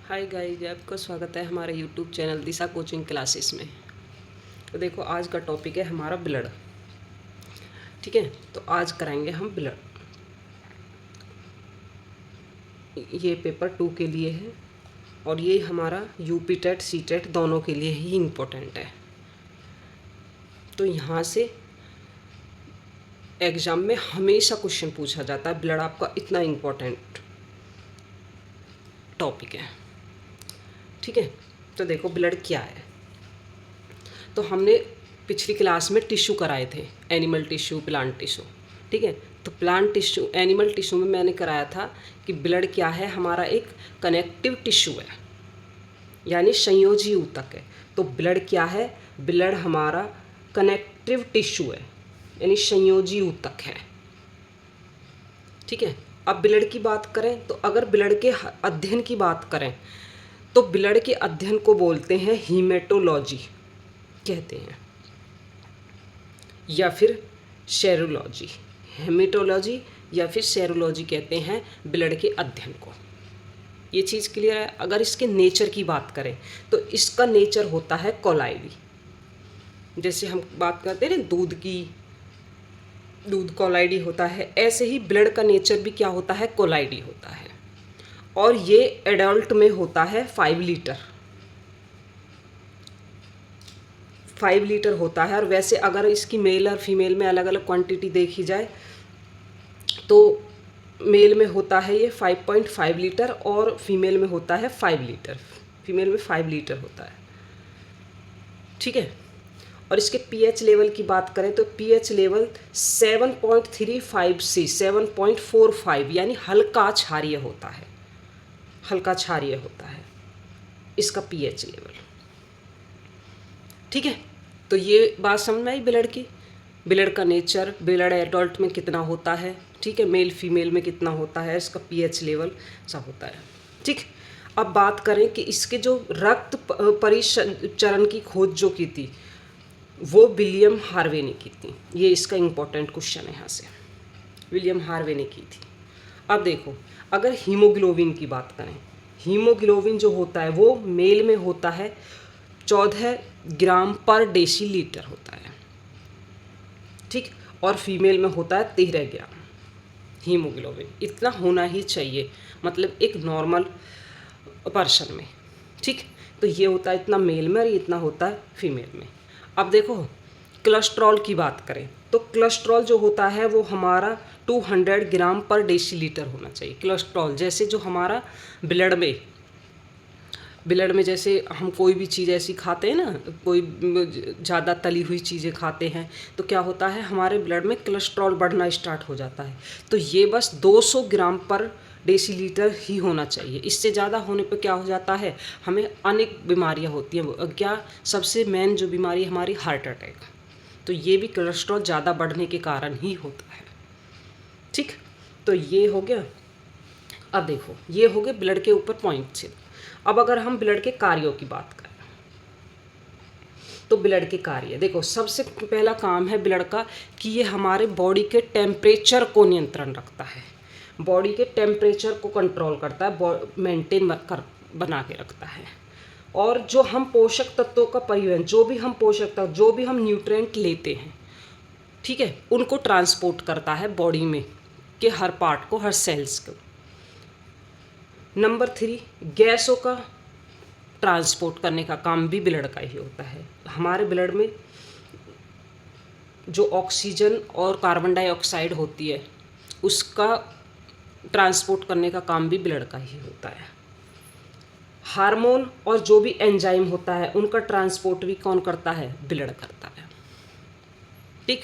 Hi guys, आपका स्वागत है हमारे यूट्यूब चैनल दिशा कोचिंग क्लासेस में। तो देखो, आज का टॉपिक है हमारा ब्लड। ठीक है, तो आज कराएंगे हम ब्लड। ये पेपर 2 के लिए है और ये हमारा यूपी टेट सी टेट दोनों के लिए ही इम्पोर्टेंट है। तो यहाँ से एग्ज़ाम में हमेशा क्वेश्चन पूछा जाता है। ब्लड आपका इतना इम्पोर्टेंट टॉपिक है। ठीक है, तो देखो ब्लड क्या है। तो हमने पिछली क्लास में टिश्यू कराए थे, एनिमल टिश्यू, प्लांट टिश्यू। ठीक है, तो प्लांट टिश्यू, एनिमल टिश्यू में मैंने कराया था कि ब्लड क्या है, हमारा एक कनेक्टिव टिश्यू है, यानी संयोजी ऊतक है। तो ब्लड क्या है, ब्लड हमारा कनेक्टिव टिश्यू है, यानी संयोजी ऊतक है। ठीक है, अब ब्लड की बात करें तो अगर ब्लड के अध्ययन की बात करें तो ब्लड के अध्ययन को बोलते हैं हीमेटोलॉजी कहते हैं, या फिर सेरोलॉजी। हेमेटोलॉजी या फिर सेरोलॉजी कहते हैं ब्लड के अध्ययन को। ये चीज़ क्लियर है। अगर इसके नेचर की बात करें तो इसका नेचर होता है कोलाइडी। जैसे हम बात करते हैं ना दूध की, दूध कोलाइडी होता है, ऐसे ही ब्लड का नेचर भी क्या होता है, कोलाइडी होता है। और ये एडल्ट में होता है 5 लीटर, 5 लीटर होता है। और वैसे अगर इसकी मेल और फीमेल में अलग अलग क्वांटिटी देखी जाए तो मेल में होता है ये 5.5 लीटर और फीमेल में होता है 5 लीटर। फीमेल में 5 लीटर होता है। ठीक है, और इसके पीएच लेवल की बात करें तो पीएच लेवल 7.35 से 7.45, यानी हल्का क्षारीय होता है, हल्का क्षारीय होता है इसका पीएच लेवल। ठीक है, तो ये बात समझ में आई ब्लड की। ब्लड का नेचर, ब्लड एडल्ट में कितना होता है, ठीक है, मेल फीमेल में कितना होता है, इसका पीएच लेवल सब होता है। ठीक, अब बात करें कि इसके जो रक्त परिचरण की खोज जो की थी वो विलियम हार्वे ने की थी। ये इसका इम्पोर्टेंट क्वेश्चन है यहाँ से, विलियम हार्वे ने की थी। अब देखो, अगर हीमोग्लोबिन की बात करें, हीमोग्लोबिन जो होता है वो मेल में होता है 14 ग्राम पर डेसीलीटर होता है। ठीक, और फीमेल में होता है 13 ग्राम हीमोग्लोबिन। इतना होना ही चाहिए, मतलब एक नॉर्मल पर्सन में। ठीक, तो ये होता है इतना मेल में और इतना होता है फीमेल में। अब देखो कोलेस्ट्रॉल की बात करें तो कोलेस्ट्रॉल जो होता है वो हमारा 200 ग्राम पर डेसीलीटर होना चाहिए। कोलेस्ट्रॉल जैसे जो हमारा ब्लड में जैसे हम कोई भी चीज़ ऐसी खाते हैं ना, कोई ज़्यादा तली हुई चीज़ें खाते हैं तो क्या होता है, हमारे ब्लड में कोलेस्ट्रॉल बढ़ना स्टार्ट हो जाता है। तो ये बस 200 ग्राम पर डेसीलीटर ही होना चाहिए। इससे ज़्यादा होने पर क्या हो जाता है, हमें अनेक बीमारियां होती हैं। क्या, सबसे मेन जो बीमारी है हमारी हार्ट अटैक। तो ये भी कोलेस्ट्रॉल ज़्यादा बढ़ने के कारण ही होता है। ठीक, तो ये हो गया। अब देखो, ये हो गए ब्लड के ऊपर पॉइंट से। अब अगर हम ब्लड के कार्यों की बात करें तो ब्लड के कार्य देखो, सबसे पहला काम है ब्लड का कि ये हमारे बॉडी के टेम्परेचर को नियंत्रण रखता है, बॉडी के टेम्परेचर को कंट्रोल करता है, मेंटेन बना के रखता है। और जो हम पोषक तत्वों का परिवहन, जो भी हम पोषक तत्व, जो भी हम न्यूट्रिएंट लेते हैं, ठीक है, उनको ट्रांसपोर्ट करता है बॉडी में के हर पार्ट को, हर सेल्स को। नंबर 3, गैसों का ट्रांसपोर्ट करने का काम भी ब्लड का ही होता है। हमारे ब्लड में जो ऑक्सीजन और कार्बन डाइऑक्साइड होती है उसका ट्रांसपोर्ट करने का काम भी ब्लड का ही होता है। हार्मोन और जो भी एंजाइम होता है उनका ट्रांसपोर्ट भी कौन करता है, ब्लड करता है। ठीक,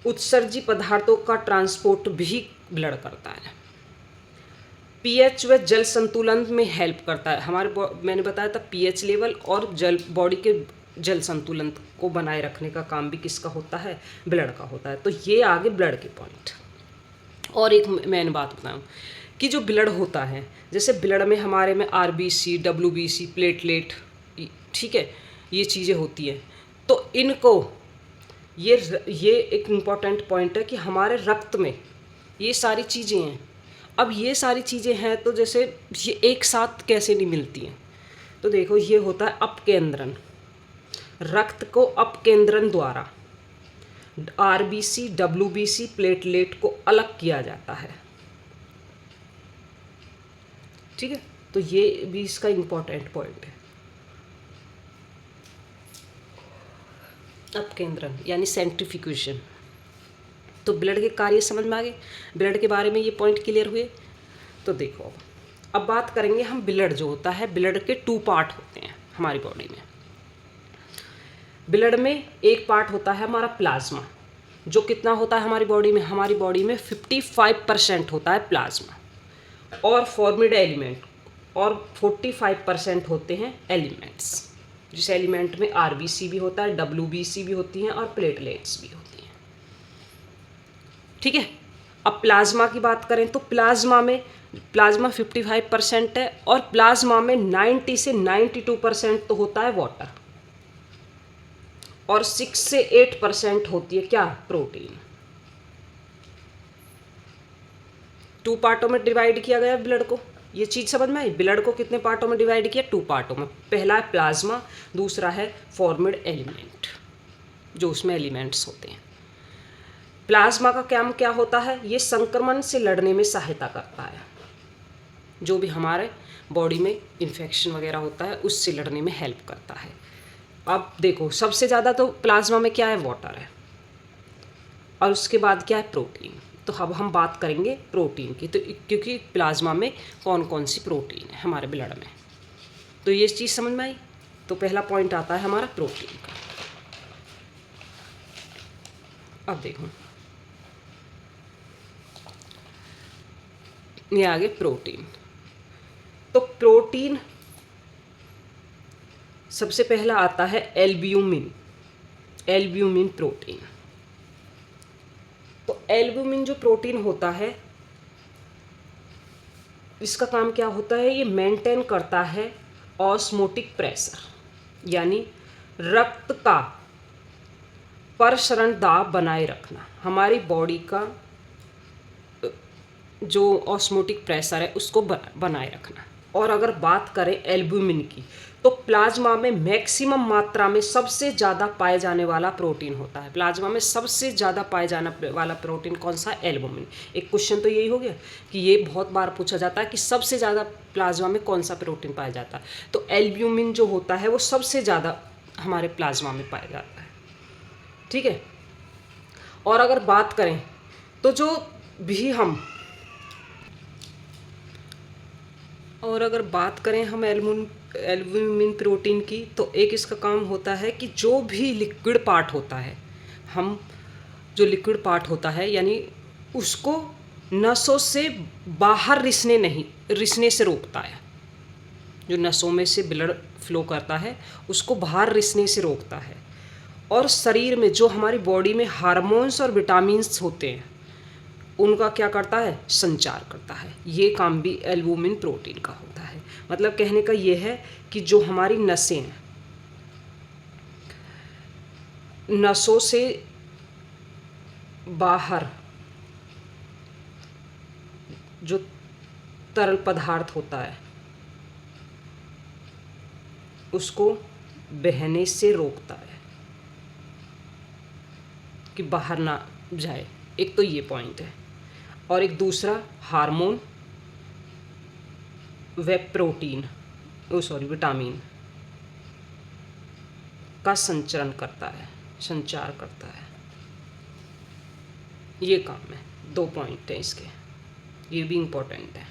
उत्सर्जी पदार्थों का ट्रांसपोर्ट भी ब्लड करता है। पीएच व जल संतुलन में हेल्प करता है। मैंने बताया था पीएच लेवल और जल, बॉडी के जल संतुलन को बनाए रखने का काम भी किसका होता है, ब्लड का होता है। तो ये आगे ब्लड के पॉइंट। और एक मैंने बात बताऊँ कि जो ब्लड होता है, जैसे ब्लड में हमारे में आरबीसी, डब्ल्यूबीसी, प्लेटलेट, ठीक है, ये चीज़ें होती हैं। तो इनको ये एक इम्पॉर्टेंट पॉइंट है कि हमारे रक्त में ये सारी चीज़ें हैं अब ये सारी चीज़ें हैं, तो जैसे ये एक साथ कैसे नहीं मिलती हैं, तो देखो ये होता है अपकेंद्रण, रक्त को अपकेंद्रण द्वारा आरबीसी डब्ल्यूबीसी प्लेटलेट को अलग किया जाता है। ठीक है, तो ये भी इसका इम्पोर्टेंट पॉइंट है। अपकेंद्रण यानी सेंट्रीफ्यूगेशन। तो ब्लड के कार्य समझ में आ गए, ब्लड के बारे में ये पॉइंट क्लियर हुए। तो देखो अब बात करेंगे हम ब्लड जो होता है, ब्लड के 2 पार्ट होते हैं हमारी बॉडी में। ब्लड में एक पार्ट होता है हमारा प्लाज्मा, जो कितना होता है हमारी बॉडी में 55% होता है प्लाज्मा, और फॉर्मिड एलिमेंट, और 45% होते हैं एलिमेंट्स, जिस एलिमेंट में आरबीसी भी होता है, डब्ल्यूबीसी भी होती हैं और प्लेटलेट्स भी होती हैं। ठीक है, अब प्लाज्मा की बात करें तो प्लाज्मा 55% है, और प्लाज्मा में 90 से 92% तो होता है वाटर, और 6 से 8% होती है क्या, प्रोटीन। 2 पार्टों में डिवाइड किया गया ब्लड को, ये चीज़ समझ में आई। ब्लड को कितने पार्टों में डिवाइड किया, 2 पार्टों में। पहला है प्लाज्मा, दूसरा है फॉर्मिड एलिमेंट, जो उसमें एलिमेंट्स होते हैं। प्लाज्मा का काम क्या होता है, ये संक्रमण से लड़ने में सहायता करता है, जो भी हमारे बॉडी में इन्फेक्शन वगैरह होता है उससे लड़ने में हेल्प करता है। अब देखो सबसे ज़्यादा तो प्लाज्मा में क्या है, वाटर है, और उसके बाद क्या है, प्रोटीन। तो अब हम बात करेंगे प्रोटीन की, तो क्योंकि प्लाज्मा में कौन कौन सी प्रोटीन है हमारे ब्लड में, तो ये चीज़ समझ में आई। तो पहला पॉइंट आता है हमारा प्रोटीन का। अब देखो ये आगे प्रोटीन। तो प्रोटीन सबसे पहला आता है एल्ब्यूमिन, एल्ब्यूमिन प्रोटीन। तो एल्ब्यूमिन जो प्रोटीन होता है, इसका काम क्या होता है, ये मेंटेन करता है ऑस्मोटिक प्रेशर, यानी रक्त का प्रसरण दाब बनाए रखना, हमारी बॉडी का जो ऑस्मोटिक प्रेशर है उसको बनाए रखना। और अगर बात करें एल्ब्यूमिन की, तो प्लाज्मा में मैक्सिमम मात्रा में सबसे ज़्यादा पाए जाने वाला प्रोटीन होता है। प्लाज्मा में सबसे ज़्यादा पाए जाने वाला प्रोटीन कौन सा, एल्ब्यूमिन। एक क्वेश्चन तो यही हो गया कि ये बहुत बार पूछा जाता है कि सबसे ज़्यादा प्लाज्मा में कौन सा प्रोटीन पाया जाता है, तो एल्ब्यूमिन जो होता है वो सबसे ज़्यादा हमारे प्लाज्मा में पाया जाता है। ठीक है, और अगर बात करें तो हम एल्ब्यूमिन प्रोटीन की, तो एक इसका काम होता है कि जो भी लिक्विड पार्ट होता है, लिक्विड पार्ट होता है यानी उसको नसों से बाहर रिसने से रोकता है। जो नसों में से ब्लड फ्लो करता है उसको बाहर रिसने से रोकता है, और शरीर में जो हमारी बॉडी में हार्मोन्स और विटामिन्स होते हैं उनका क्या करता है, संचार करता है। ये काम भी एल्ब्यूमिन प्रोटीन का होता है। मतलब कहने का ये है कि जो हमारी नसें हैं, नसों से बाहर जो तरल पदार्थ होता है उसको बहने से रोकता है कि बाहर ना जाए। एक तो ये पॉइंट है, और एक दूसरा हार्मोन व प्रोटीन विटामिन का संचार करता है। ये काम है, 2 पॉइंट है इसके, ये भी इम्पोर्टेंट है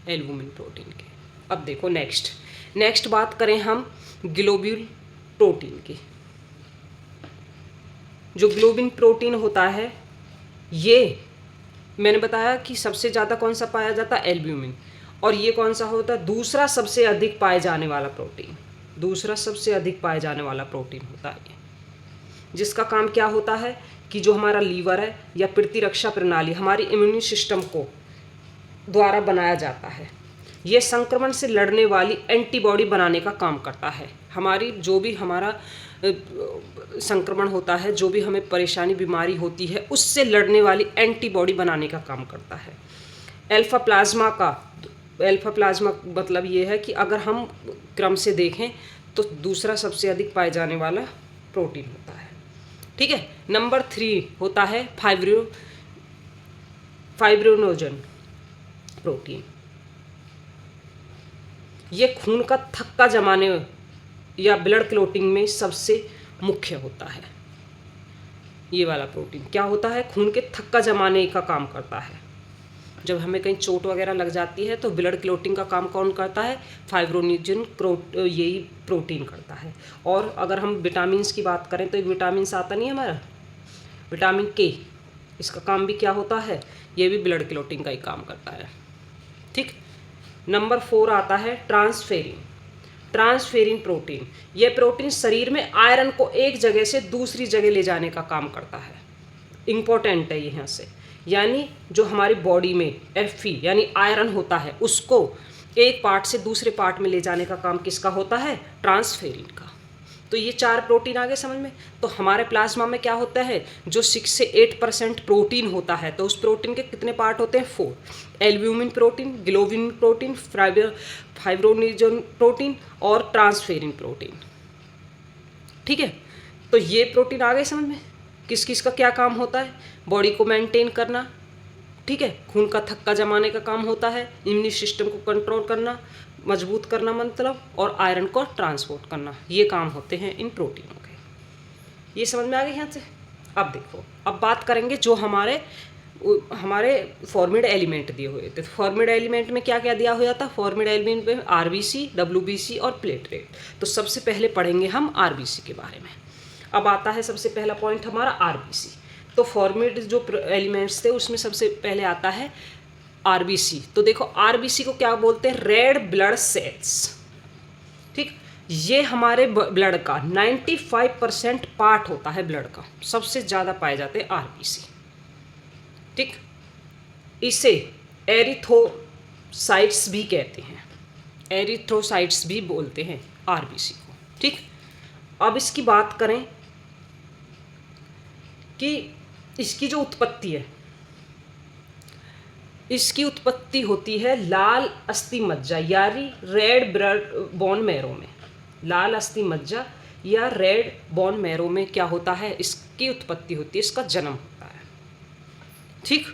एल्ब्यूमिन प्रोटीन के। अब देखो नेक्स्ट बात करें हम ग्लोब्यूल प्रोटीन की। जो ग्लोबिन प्रोटीन होता है, ये मैंने बताया कि सबसे ज़्यादा कौन सा पाया जाता है, एल्ब्यूमिन। और ये कौन सा होता है, दूसरा सबसे अधिक पाए जाने वाला प्रोटीन होता है, जिसका काम क्या होता है कि जो हमारा लीवर है या प्रतिरक्षा प्रणाली, हमारी इम्यून सिस्टम को द्वारा बनाया जाता है। ये संक्रमण से लड़ने वाली एंटीबॉडी बनाने का काम करता है। हमारी जो भी हमारा संक्रमण होता है, जो भी हमें परेशानी बीमारी होती है, उससे लड़ने वाली एंटीबॉडी बनाने का काम करता है। अल्फा प्लाज्मा मतलब ये है कि अगर हम क्रम से देखें तो दूसरा सबसे अधिक पाए जाने वाला प्रोटीन होता है। ठीक है। नंबर 3 होता है फाइब्रिनोजन प्रोटीन। ये खून का थक्का जमाने या ब्लड क्लोटिंग में सबसे मुख्य होता है। ये वाला प्रोटीन क्या होता है, खून के थक्का जमाने का काम करता है। जब हमें कहीं चोट वगैरह लग जाती है तो ब्लड क्लोटिंग का काम कौन करता है, फाइब्रिनोजन यही प्रोटीन करता है। और अगर हम विटामिन की बात करें तो एक विटामिन आता नहीं है हमारा, विटामिन के, इसका काम भी क्या होता है, ये भी ब्लड क्लोटिंग का ही काम करता है। ठीक। नंबर 4 आता है ट्रांसफेरिन प्रोटीन। यह प्रोटीन शरीर में आयरन को एक जगह से दूसरी जगह ले जाने का काम करता है। इम्पोर्टेंट है ये यहाँ से, यानी जो हमारी बॉडी में Fe यानी आयरन होता है उसको एक पार्ट से दूसरे पार्ट में ले जाने का काम किसका होता है, ट्रांसफेरिन का। तो ये 4 प्रोटीन आ गए समझ में। तो हमारे प्लाज्मा में क्या होता है, जो 6 से 8% प्रोटीन होता है, तो उस प्रोटीन के कितने पार्ट होते हैं, 4। Albumin protein, globin protein, fibrinogen protein और ट्रांसफेरिन प्रोटीन। ठीक है। तो ये प्रोटीन आ गए समझ में, किस किस का क्या काम होता है, बॉडी को मेंटेन करना, ठीक है, खून का थक्का जमाने का काम होता है, इम्यून सिस्टम को कंट्रोल करना, मजबूत करना मतलब, और आयरन को ट्रांसपोर्ट करना, ये काम होते हैं इन प्रोटीनों के। ये समझ में आ गई यहाँ से। अब देखो, अब बात करेंगे जो हमारे फॉर्मिड एलिमेंट दिए हुए थे। फॉर्मिड एलिमेंट में क्या क्या दिया हुआ था, फॉर्मिड एलिमेंट में RBC, WBC और प्लेटलेट। तो सबसे पहले पढ़ेंगे हम RBC के बारे में। अब आता है सबसे पहला पॉइंट हमारा RBC। तो फॉर्मिड जो एलिमेंट्स थे उसमें सबसे पहले आता है RBC। तो देखो RBC को क्या बोलते हैं, रेड ब्लड सेल्स। ठीक। ये हमारे ब्लड का 95% पार्ट होता है, ब्लड का सबसे ज़्यादा पाए जाते हैं RBC। ठीक। इसे एरिथ्रोसाइट्स भी कहते हैं, एरिथ्रोसाइट्स भी बोलते हैं RBC को। ठीक। अब इसकी बात करें कि इसकी जो उत्पत्ति है, इसकी उत्पत्ति होती है लाल अस्थि मज्जा यानी रेड ब्लड बोन मैरो में। लाल अस्थि मज्जा या रेड बोन मैरो में क्या होता है, इसकी उत्पत्ति होती है, इसका जन्म होता है। ठीक।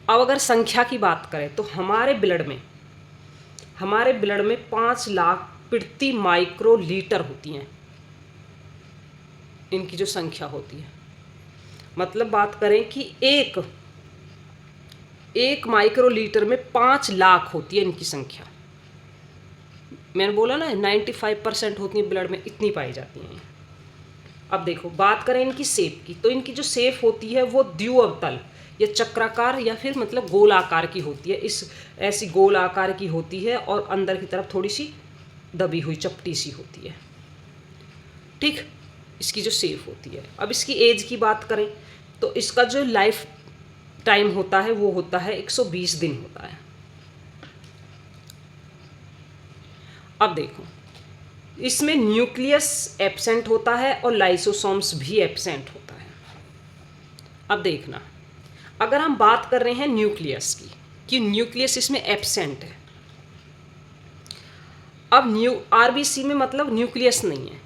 अब अगर संख्या की बात करें तो हमारे ब्लड में 5 लाख प्रति माइक्रोलीटर होती हैं, इनकी जो संख्या होती है। मतलब बात करें कि एक माइक्रोलीटर में 5 लाख होती है इनकी संख्या। मैंने बोला ना 95% होती है ब्लड में, इतनी पाई जाती हैं। अब देखो बात करें इनकी शेप की, तो इनकी जो शेप होती है वो द्विअवतल या चक्राकार या फिर मतलब गोल आकार की होती है। इस ऐसी गोल आकार की होती है और अंदर की तरफ थोड़ी सी दबी हुई चपटी सी होती है। ठीक। इसकी जो शेप होती है। अब इसकी एज की बात करें तो इसका जो लाइफ टाइम होता है वो होता है 120 दिन होता है। अब देखो इसमें न्यूक्लियस एब्सेंट होता है और लाइसोसोम्स भी एब्सेंट होता है। अब देखना, अगर हम बात कर रहे हैं न्यूक्लियस की कि न्यूक्लियस इसमें एब्सेंट है। अब RBC में मतलब न्यूक्लियस नहीं है,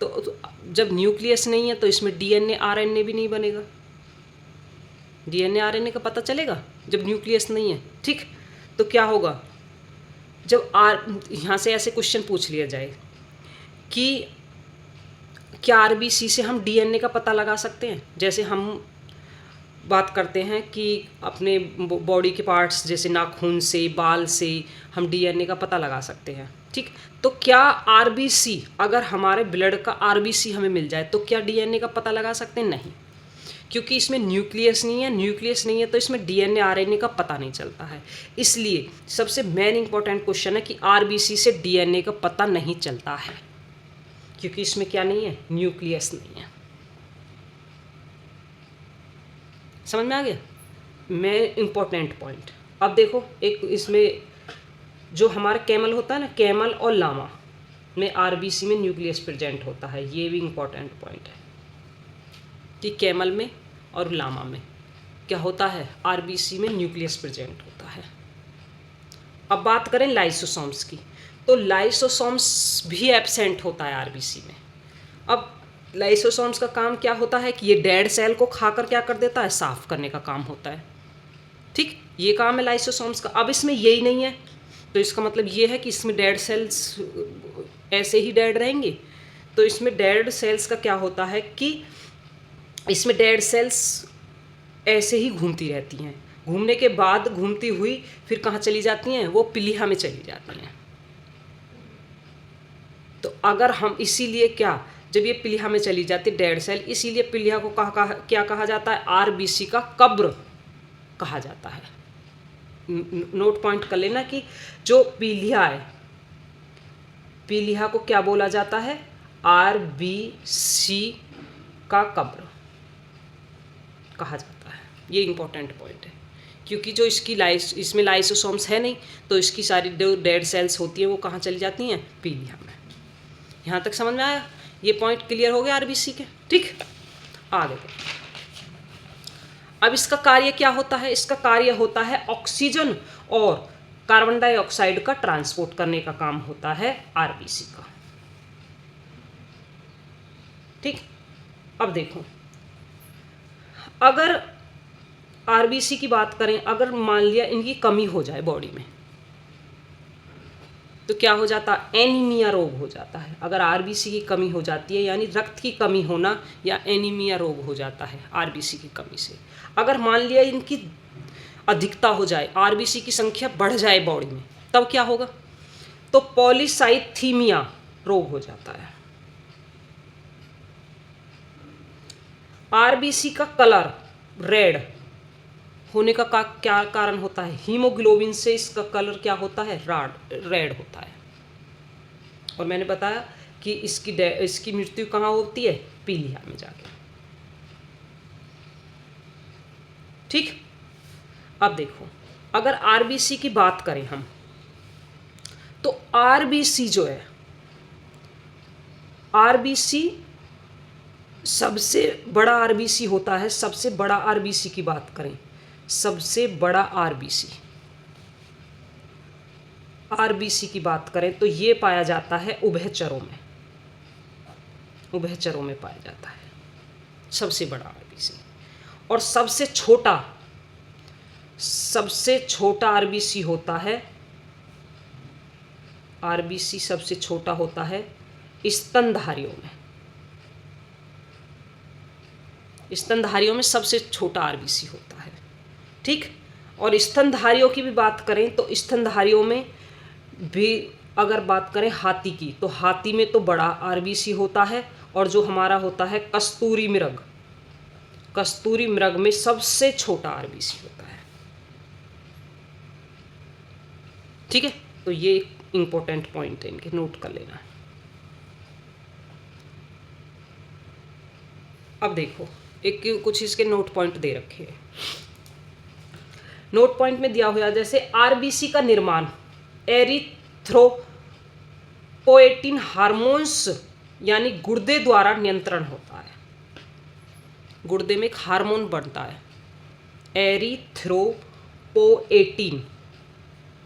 तो जब न्यूक्लियस नहीं है तो इसमें DNA RNA भी नहीं बनेगा। DNA RNA का पता चलेगा जब न्यूक्लियस नहीं है। ठीक। तो क्या होगा, जब यहाँ से ऐसे क्वेश्चन पूछ लिया जाए कि क्या RBC से हम DNA का पता लगा सकते हैं, जैसे हम बात करते हैं कि अपने बॉडी के पार्ट्स जैसे नाखून से, बाल से हम DNA का पता लगा सकते हैं। ठीक। तो क्या RBC, अगर हमारे ब्लड का RBC हमें मिल जाए तो क्या DNA का पता लगा सकते हैं, नहीं, क्योंकि इसमें न्यूक्लियस नहीं है। न्यूक्लियस नहीं है तो इसमें DNA RNA का पता नहीं चलता है। इसलिए सबसे मेन इंपॉर्टेंट क्वेश्चन है कि RBC से DNA का पता नहीं चलता है, क्योंकि इसमें क्या नहीं है, न्यूक्लियस नहीं है। समझ में आ गया मेन इंपॉर्टेंट पॉइंट। अब देखो एक इसमें जो हमारा कैमल होता है ना, कैमल और लामा में RBC में न्यूक्लियस प्रेजेंट होता है। ये भी इंपॉर्टेंट पॉइंट है कि कैमल में और लामा में क्या होता है, आरबीसी में न्यूक्लियस प्रेजेंट होता है। अब बात करें लाइसोसोम्स की, तो लाइसोसोम्स भी एब्सेंट होता है आरबीसी में। अब लाइसोसोम्स का काम क्या होता है कि ये डेड सेल को खाकर क्या कर देता है, साफ करने का काम होता है। ठीक, ये काम है लाइसोसोम्स का। अब इसमें यही नहीं है, तो इसका मतलब ये है कि इसमें डेड सेल्स ऐसे ही डेड रहेंगे। तो इसमें डेड सेल्स का क्या होता है कि इसमें डेड सेल्स ऐसे ही घूमती रहती हैं, घूमने के बाद घूमती हुई फिर कहाँ चली जाती हैं, वो पिलिया में चली जाती हैं। तो अगर हम इसीलिए क्या, जब ये पिलिया में चली जाती डेड सेल, इसीलिए पिलिया को क्या कहा जाता है, आरबीसी का कब्र कहा जाता है। नोट पॉइंट कर लेना कि जो पीलिया है, पीलिया को क्या बोला जाता है, आरबीसी का कब्र कहा जाता है। ये इंपॉर्टेंट पॉइंट है, क्योंकि जो इसमें लाइसोसोम्स है नहीं, तो इसकी सारी जो डेड सेल्स होती हैं वो कहाँ चली जाती हैं, पीलिया में। यहाँ तक समझ में आया, ये पॉइंट क्लियर हो गया आरबीसी के। ठीक, आगे अब इसका कार्य क्या होता है, इसका कार्य होता है ऑक्सीजन और कार्बन डाइऑक्साइड का ट्रांसपोर्ट करने का काम होता है आरबीसी का। ठीक, अब देखो, अगर आरबीसी की बात करें, अगर मान लिया इनकी कमी हो जाए बॉडी में, तो क्या हो जाता है, एनीमिया रोग हो जाता है। अगर आरबीसी की कमी हो जाती है, यानी रक्त की कमी होना या एनीमिया रोग हो जाता है आरबीसी की कमी से। अगर मान लिया इनकी अधिकता हो जाए, आरबीसी की संख्या बढ़ जाए बॉडी में, तब क्या होगा, तो पॉलीसाइथीमिया रोग हो जाता है। आरबीसी का कलर रेड होने का क्या कारण होता है, हीमोग्लोबिन से इसका कलर क्या होता है, रेड होता है। और मैंने बताया कि इसकी मृत्यु कहाँ होती है, पीलिया में जाके। ठीक, अब देखो, अगर आरबीसी की बात करें हम, तो आरबीसी जो है, आरबीसी सबसे बड़ा आरबीसी होता है। सबसे बड़ा आरबीसी की बात करें, सबसे बड़ा आरबीसी की बात करें तो ये पाया जाता है उभयचरों में, उभयचरों में पाया जाता है सबसे बड़ा आरबीसी। और सबसे छोटा आरबीसी होता है, आरबीसी सबसे छोटा होता है स्तनधारियों में। स्तनधारियों में सबसे छोटा आरबीसी होता है। ठीक, और स्तनधारियों की भी बात करें तो स्तनधारियों में भी अगर बात करें हाथी की, तो हाथी में तो बड़ा आरबीसी होता है। और जो हमारा होता है कस्तूरी मृग, कस्तूरी मृग में सबसे छोटा आरबीसी होता है। ठीक है, तो ये इंपॉर्टेंट पॉइंट है, इनके नोट कर लेना। अब देखो, एक कुछ इसके नोट पॉइंट दे रखे हैं। नोट पॉइंट में दिया हुआ जैसे आरबीसी का निर्माण एरिथ्रोपोएटिन हार्मोन्स यानी गुर्दे द्वारा नियंत्रण होता है। गुर्दे में एक हार्मोन बनता है एरिथ्रोपोएटिन,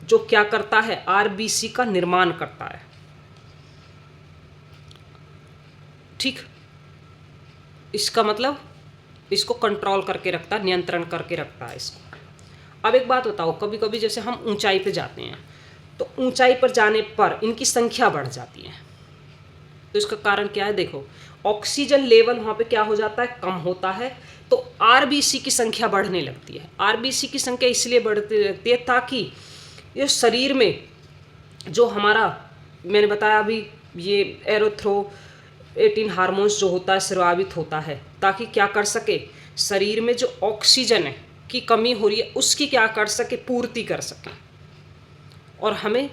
जो क्या करता है, आरबीसी का निर्माण करता है। ठीक, इसका मतलब इसको कंट्रोल करके रखता है, नियंत्रण करके रखता है इसको। अब एक बात बताओ, कभी कभी जैसे हम ऊंचाई पे जाते हैं, तो ऊंचाई पर जाने पर इनकी संख्या बढ़ जाती है। तो इसका कारण क्या है, देखो, ऑक्सीजन लेवल वहाँ पे क्या हो जाता है, कम होता है, तो आरबीसी की संख्या बढ़ने लगती है। आरबीसी की संख्या इसलिए बढ़ती लगती है ताकि ये शरीर में जो हमारा, मैंने बताया अभी, ये एरिथ्रोपोएटिन हार्मोन्स जो होता है स्रावित होता है, ताकि क्या कर सके, शरीर में जो ऑक्सीजन है की कमी हो रही है उसकी क्या कर सके, पूर्ति कर सके, और हमें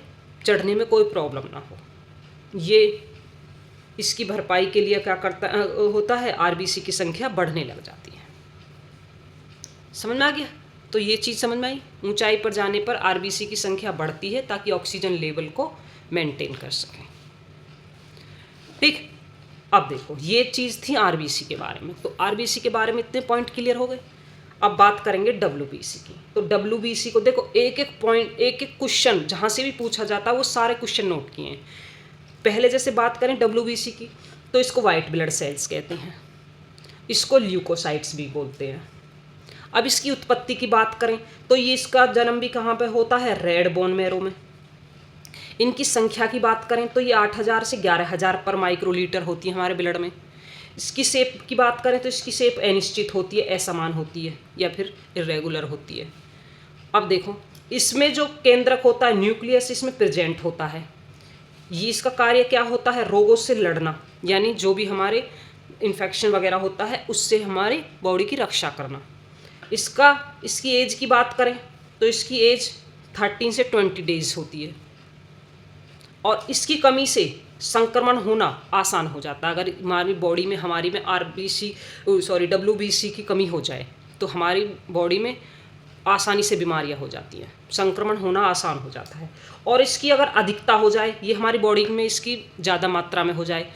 चढ़ने में कोई प्रॉब्लम ना हो। ये इसकी भरपाई के लिए क्या होता है, आरबीसी की संख्या बढ़ने लग जाती है। समझ में आ गया, तो ये चीज़ समझ में आई। ऊंचाई पर जाने पर आरबीसी की संख्या बढ़ती है ताकि ऑक्सीजन लेवल को मेंटेन कर सकें। ठीक, अब देखो, ये चीज़ थी आरबीसी के बारे में। तो आरबीसी के बारे में इतने पॉइंट क्लियर हो गए। अब बात करेंगे WBC की। तो WBC को देखो, एक एक पॉइंट, एक एक क्वेश्चन जहाँ से भी पूछा जाता है वो सारे क्वेश्चन नोट किए हैं। पहले जैसे बात करें WBC की, तो इसको वाइट ब्लड सेल्स कहते हैं, इसको ल्यूकोसाइट्स भी बोलते हैं। अब इसकी उत्पत्ति की बात करें तो ये इसका जन्म भी कहाँ पे होता है, रेड बोन मैरो में। इनकी संख्या की बात करें तो ये 8,000 से 11,000 पर माइक्रोलीटर होती है हमारे ब्लड में। इसकी शेप की बात करें तो इसकी शेप अनिश्चित होती है, असमान होती है या फिर इरेगुलर होती है। अब देखो, इसमें जो केंद्रक होता है, न्यूक्लियस इसमें प्रेजेंट होता है। ये इसका कार्य क्या होता है, रोगों से लड़ना, यानी जो भी हमारे इन्फेक्शन वगैरह होता है उससे हमारी बॉडी की रक्षा करना। इसकी एज की बात करें तो इसकी एज 13 से 20 डेज होती है, और इसकी कमी से संक्रमण होना आसान हो जाता है। अगर हमारी बॉडी में WBC की कमी हो जाए तो हमारी बॉडी में आसानी से बीमारियां हो जाती हैं, संक्रमण होना आसान हो जाता है। और इसकी अगर अधिकता हो जाए, ये हमारी बॉडी में इसकी ज़्यादा मात्रा में हो जाए,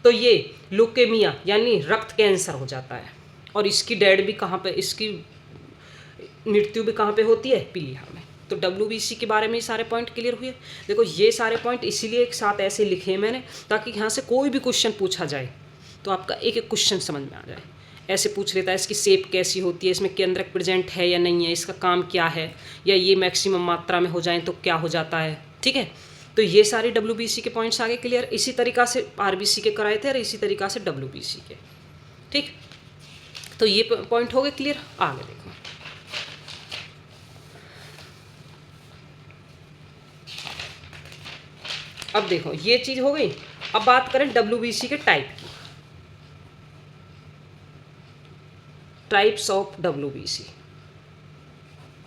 तो ये ल्यूकेमिया यानी रक्त कैंसर हो जाता है। और इसकी डेड भी कहाँ पे, इसकी मृत्यु भी कहाँ पे होती है, पीलिया में। तो WBC के बारे में ये सारे पॉइंट क्लियर हुए। देखो, ये सारे पॉइंट इसीलिए एक साथ ऐसे लिखे हैं मैंने, ताकि यहाँ से कोई भी क्वेश्चन पूछा जाए तो आपका एक एक क्वेश्चन समझ में आ जाए। ऐसे पूछ लेता है इसकी शेप कैसी होती है, इसमें केंद्रक प्रेजेंट है या नहीं है, इसका काम क्या है, या ये मैक्सिमम मात्रा में हो जाए तो क्या हो जाता है। ठीक है, तो ये सारे WBC के पॉइंट्स आगे क्लियर। इसी तरीक़ा से RBC के कराए थे और इसी तरीक़ा से WBC के। ठीक, तो ये पॉइंट हो गए क्लियर। आगे देखो, अब देखो ये चीज़ हो गई। अब बात करें WBC के टाइप की, टाइप्स ऑफ WBC।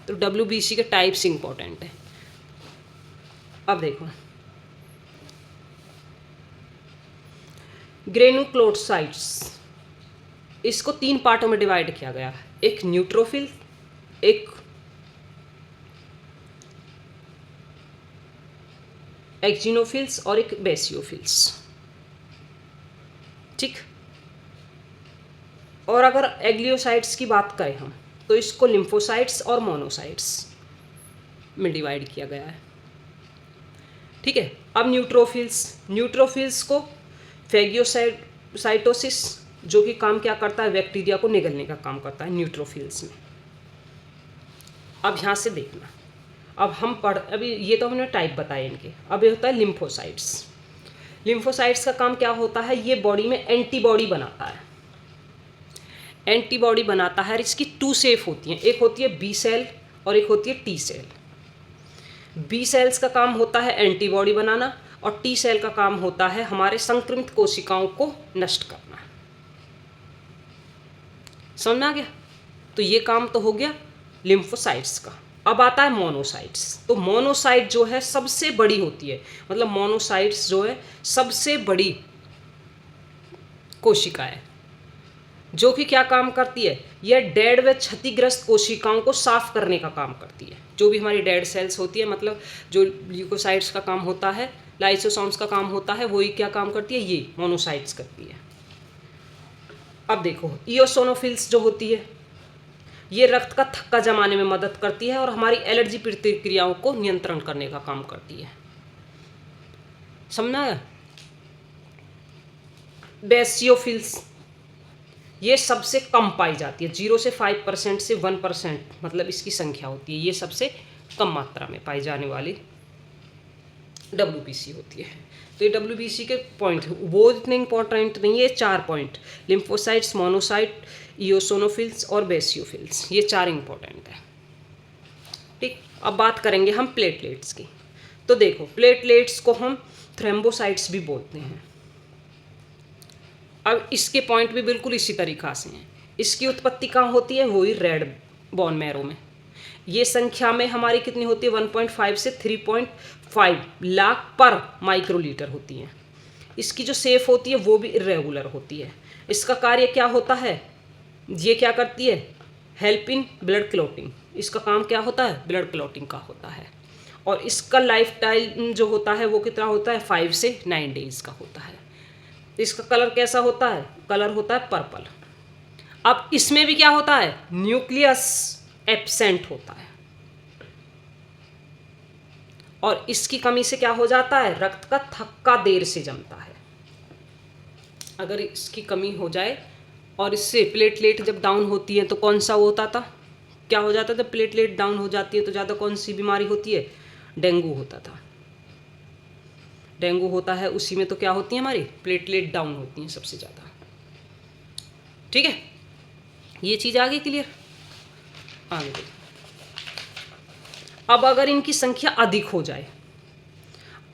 तो WBC के टाइप्स इंपॉर्टेंट है। अब देखो, ग्रेनुक्लोसाइट्स, इसको 3 पार्टों में डिवाइड किया गया है, एक न्यूट्रोफिल, एक एक्जिनोफिल्स और एक बेसियोफिल्स। ठीक, और अगर एग्लियोसाइट्स की बात करें हम तो इसको लिम्फोसाइट्स और मोनोसाइट्स में डिवाइड किया गया है। ठीक है, अब न्यूट्रोफिल्स को फैगियोसाइटोसिस, जो कि काम क्या करता है, बैक्टीरिया को निगलने का काम करता है न्यूट्रोफिल्स में। अब यहाँ से देखना, अब हम अभी ये तो हमने टाइप बताए इनके। अब ये होता है लिम्फोसाइट्स। लिम्फोसाइट्स का काम क्या होता है, ये बॉडी में एंटीबॉडी बनाता है। एंटीबॉडी बनाता है, इसकी 2 शेप होती हैं, एक होती है B सेल और एक होती है T सेल। B सेल्स का काम होता है एंटीबॉडी बनाना, और T सेल का काम होता है हमारे संक्रमित कोशिकाओं को नष्ट करना। समझ में आ गया? तो ये काम तो हो गया लिम्फोसाइट्स का। अब आता है मोनोसाइट्स। तो मोनोसाइट जो है सबसे बड़ी होती है, मतलब मोनोसाइट्स जो है सबसे बड़ी कोशिका है, जो कि क्या काम करती है, यह डेड व क्षतिग्रस्त कोशिकाओं को साफ करने का काम करती है। जो भी हमारी डेड सेल्स होती है, मतलब जो ल्यूकोसाइट्स का काम होता है, लाइसोसोम्स का काम होता है, वही क्या काम करती है, ये मोनोसाइट्स करती है। अब देखो, इओसोनोफिल्स जो होती है, ये रक्त का थक्का जमाने में मदद करती है और हमारी एलर्जी प्रतिक्रियाओं को नियंत्रण करने का काम करती है। समझना है? बेसियोफिल्स, ये सबसे कम पाई जाती है, 0 से 5% से 1% मतलब इसकी संख्या होती है। ये सबसे कम मात्रा में पाई जाने वाली WBC होती है। तो ये WBC के पॉइंट वो इतने इंपॉर्टेंट नहीं है, 4 पॉइंट, लिम्फोसाइट्स, मोनोसाइट, इओसोनोफिल्स और बेसियोफिल्स, ये 4 इंपॉर्टेंट है। ठीक, अब बात करेंगे हम प्लेटलेट्स की। तो देखो, प्लेटलेट्स को हम थ्रोम्बोसाइट्स भी बोलते हैं। अब इसके पॉइंट भी बिल्कुल इसी तरीक़ा से हैं। इसकी उत्पत्ति कहाँ होती है, वही रेड बोन मैरो में। ये संख्या में हमारी कितनी होती है, 1.5 से 3.5 लाख पर माइक्रोलीटर होती हैं। इसकी जो शेप होती है वो भी इरेगुलर होती है। इसका कार्य क्या होता है, ये क्या करती है, हेल्प इन ब्लड क्लॉटिंग। इसका काम क्या होता है, ब्लड क्लॉटिंग का होता है। और इसका लाइफ टाइम जो होता है वो कितना होता है, 5 से 9 डेज का होता है। इसका कलर कैसा होता है, कलर होता है पर्पल। अब इसमें भी क्या होता है, न्यूक्लियस एब्सेंट होता है, और इसकी कमी से क्या हो जाता है, रक्त का थक्का देर से जमता है। अगर इसकी कमी हो जाए और इससे प्लेटलेट जब डाउन होती है तो कौन सा वो होता था, क्या हो जाता था, प्लेटलेट डाउन हो जाती है तो ज़्यादा कौन सी बीमारी होती है, डेंगू होता था। डेंगू होता है उसी में तो क्या होती है, हमारी प्लेटलेट डाउन होती हैं सबसे ज़्यादा। ठीक है, ये चीज़ आगे क्लियर। आगे देखो, अब अगर इनकी संख्या अधिक हो जाए,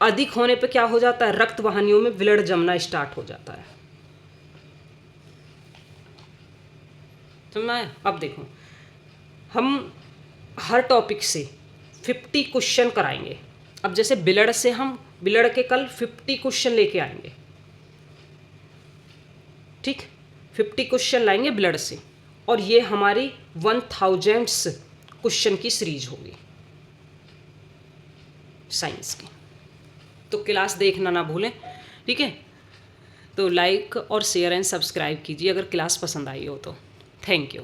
अधिक होने पे क्या हो जाता है, रक्त वाहिनियों में ब्लड जमना स्टार्ट हो जाता है। समझ में आया? अब देखो, हम हर टॉपिक से 50 क्वेश्चन कराएंगे। अब जैसे ब्लड से हम ब्लड के कल 50 क्वेश्चन लेके आएंगे, ठीक, 50 क्वेश्चन लाएंगे ब्लड से, और ये हमारी 1000 क्वेश्चन की सीरीज होगी साइंस की। तो क्लास देखना ना भूलें, ठीक है। तो लाइक और शेयर एंड सब्सक्राइब कीजिए अगर क्लास पसंद आई हो तो। Thank you.